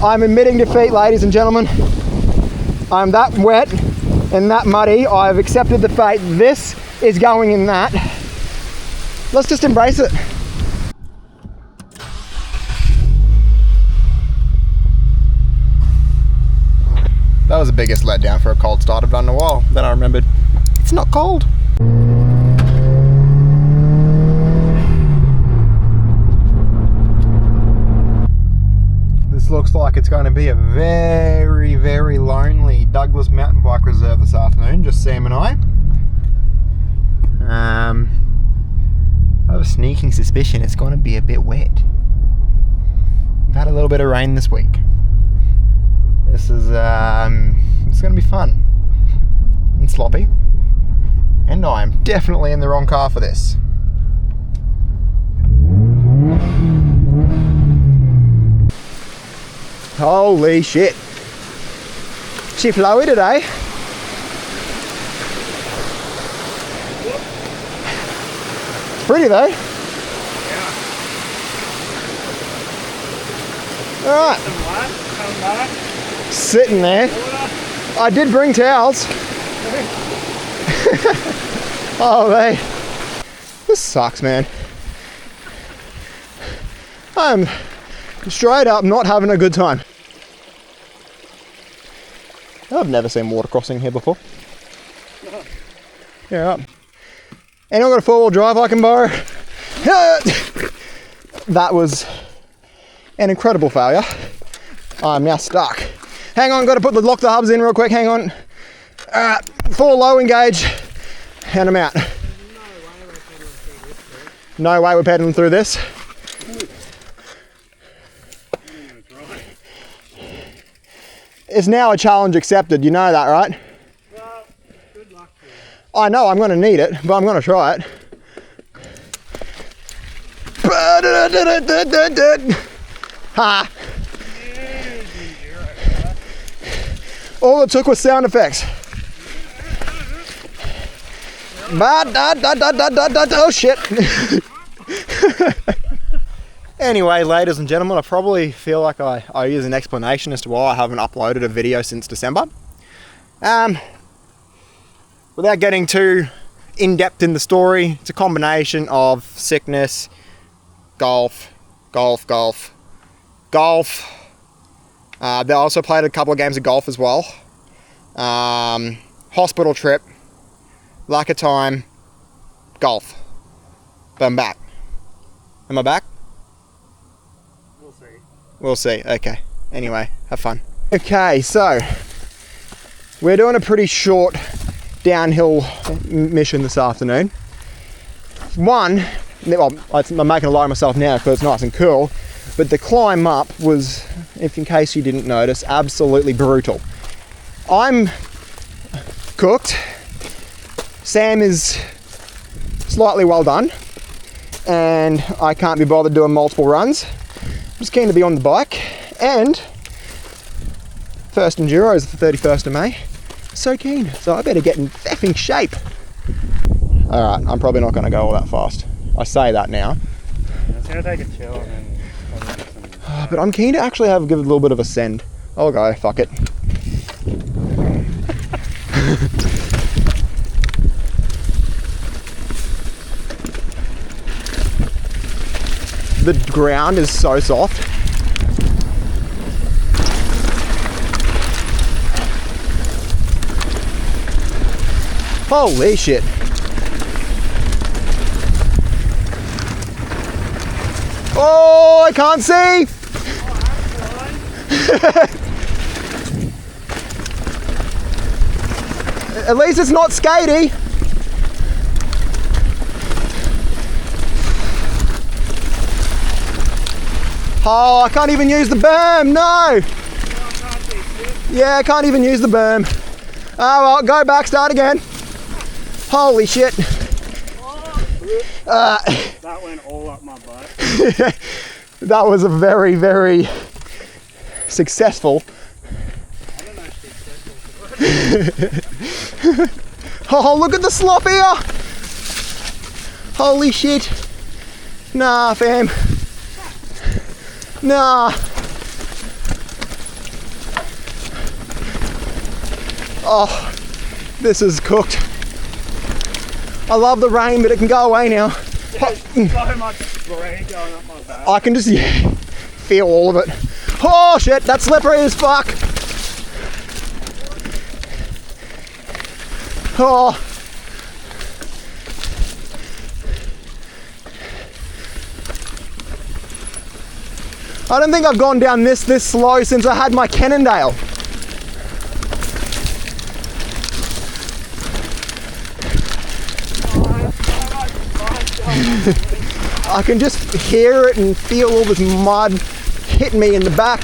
I'm admitting defeat, ladies and gentlemen. I'm that wet and that muddy. I've accepted the fate. This is going in that. Let's just embrace it. That was the biggest letdown for a cold start I've done in a while. Then I remembered, it's not cold. This looks like it's going to be a very, very lonely Douglas mountain bike reserve this afternoon, just Sam and I. I have a sneaking suspicion it's going to be a bit wet. We've had a little bit of rain this week. This is it's going to be fun and sloppy, and I am definitely in the wrong car for this. Holy shit! She flowy today. Pretty though. Yeah. All right. Sitting there. I did bring towels. Oh, mate. This sucks, man. I'm straight up not having a good time. I've never seen water crossing here before. No. Yeah. Anyone got a four-wheel drive I can borrow? That was an incredible failure. I'm now stuck. Hang on, got to lock the hubs in real quick, hang on. Four low engage, and I'm out. No way we're pedaling through this. It's now a challenge accepted, you know that, right? Well, good luck to you. I know I'm going to need it, but I'm going to try it. Ha! All it took was sound effects. Oh shit! Anyway, ladies and gentlemen, I probably feel like I owe you an explanation as to why I haven't uploaded a video since December. Without getting too in-depth in the story, it's a combination of sickness, golf. They also played a couple of games of golf as well. Hospital trip, lack of time, golf. But I'm back. Am I back? We'll see. We'll see. Okay. Anyway, have fun. Okay, so we're doing a pretty short downhill mission this afternoon. One, well, I'm making a lie of myself now because it's nice and cool, but the climb up was, if in case you didn't notice, absolutely brutal. I'm cooked. Sam is slightly well done, and I can't be bothered doing multiple runs. I'm just keen to be on the bike, and first enduro is the 31st of May. So keen, so I better get in effing shape. Alright, I'm probably not going to go all that fast. I say that now. It's going to take a chill and then probably get some... But I'm keen to actually give it a little bit of a send. I'll go, fuck it. The ground is so soft. Holy shit. Oh, I can't see. At least it's not skatey. Oh, I can't even use the berm, no! Yeah, I can't even use the berm. Oh well, go back, start again. Holy shit. That went all up my butt. That was a very, very successful. I don't know if Oh, look at the slop here! Holy shit. Nah, fam. Nah. Oh, this is cooked. I love the rain, but it can go away now. There's so much rain going up my back. I can just feel all of it. Oh shit, that's slippery as fuck. Oh. I don't think I've gone down this slow since I had my Cannondale. I can just hear it and feel all this mud hitting me in the back.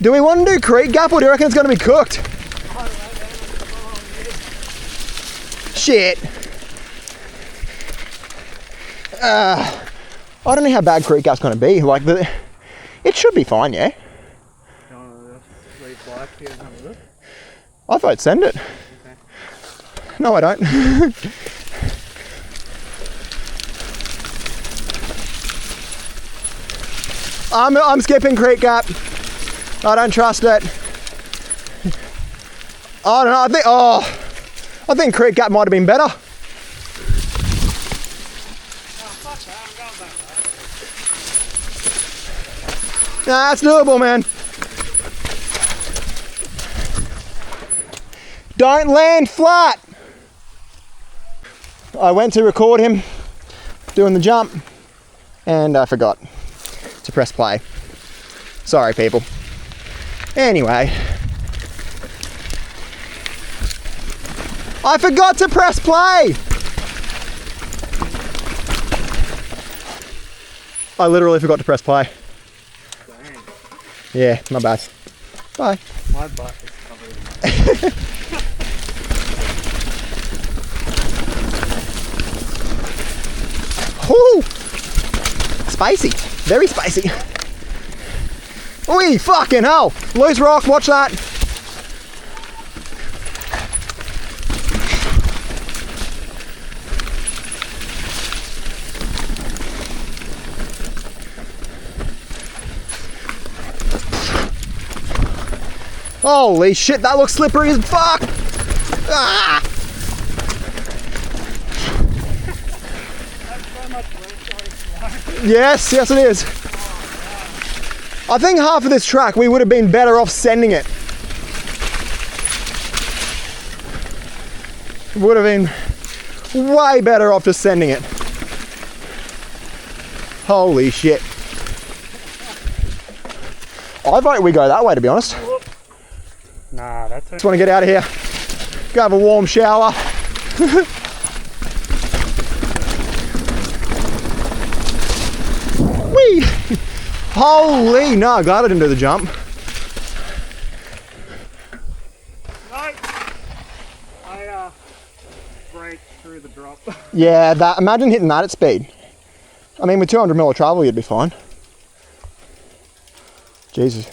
Do we want to do creek gap or do you reckon it's going to be cooked? Shit. I don't know how bad creek gap's going to be. Like it should be fine, yeah. I thought send it. Okay. No, I don't. I'm skipping creek gap. I don't trust it. I don't know. I think creek gap might have been better. Nah, that's doable, man. Don't land flat. I went to record him doing the jump and I forgot to press play. Sorry, people. Anyway, I forgot to press play. I literally forgot to press play. Dang. Yeah, my bad. Bye. My butt is covered in Woo! Spicy. Very spicy. Oi, fucking hell. Loose rock, watch that. Holy shit, that looks slippery as fuck. Ah! Yes, yes it is. I think half of this track we would have been better off sending it. Would have been way better off just sending it. Holy shit. I vote we go that way, to be honest. Nah, that's okay. Just want to get out of here. Go have a warm shower. Whee! Holy, no, glad I didn't do the jump. No. I braked through the drop. Yeah, imagine hitting that at speed. I mean, with 200 mil of travel, you'd be fine. Jesus.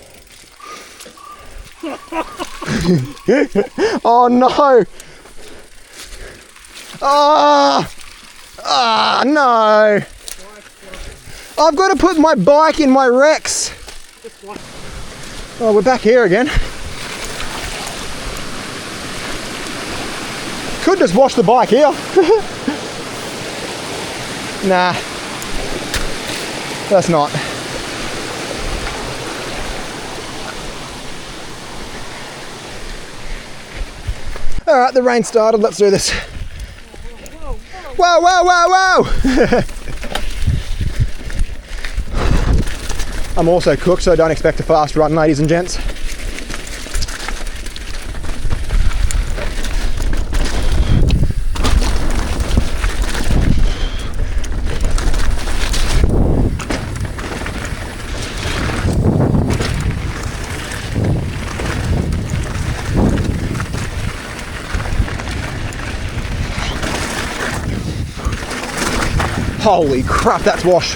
Oh no! Ah, no! I've got to put my bike in my Rex. Oh, we're back here again. Could just wash the bike here. Nah, that's not. All right, the rain started. Let's do this. Whoa, whoa, whoa, whoa! I'm also cooked, so don't expect a fast run, ladies and gents. Holy crap, that's wash.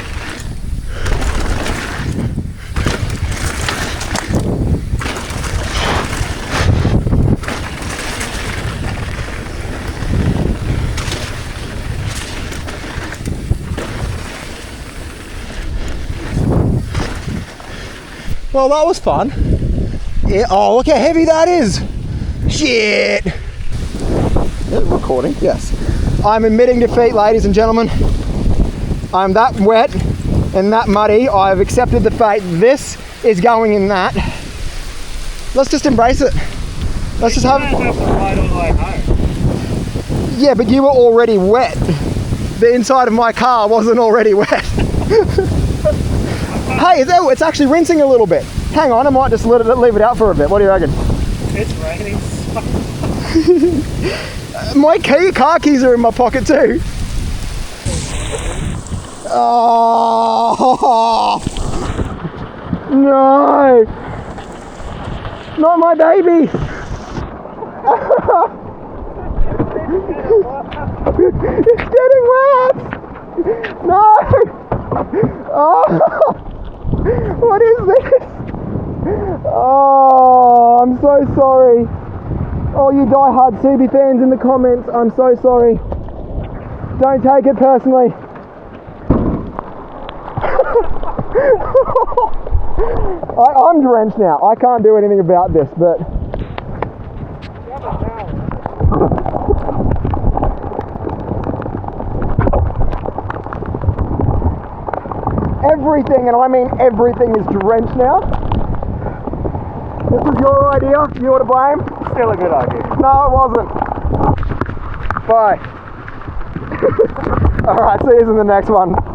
Well, that was fun. Yeah, oh, look how heavy that is. Shit. Is it recording? Yes. I'm admitting defeat, ladies and gentlemen. I'm that wet and that muddy. I've accepted the fate. This is going in that. Let's just embrace it. Let's just have... Yeah, but you were already wet. The inside of my car wasn't already wet. Hey, it's actually rinsing a little bit. Hang on, I might just leave it out for a bit. What do you reckon? It's raining. My car keys are in my pocket too. Oh no! Not my baby! It's getting wet! No! Oh! What is this? Oh, I'm so sorry. All you die-hard Subi fans in the comments, I'm so sorry. Don't take it personally. I'm drenched now. I can't do anything about this, but... Everything, and I mean everything, is drenched now. This was your idea. You were to blame. Still a good idea. No, it wasn't. Bye. Alright, see you in the next one.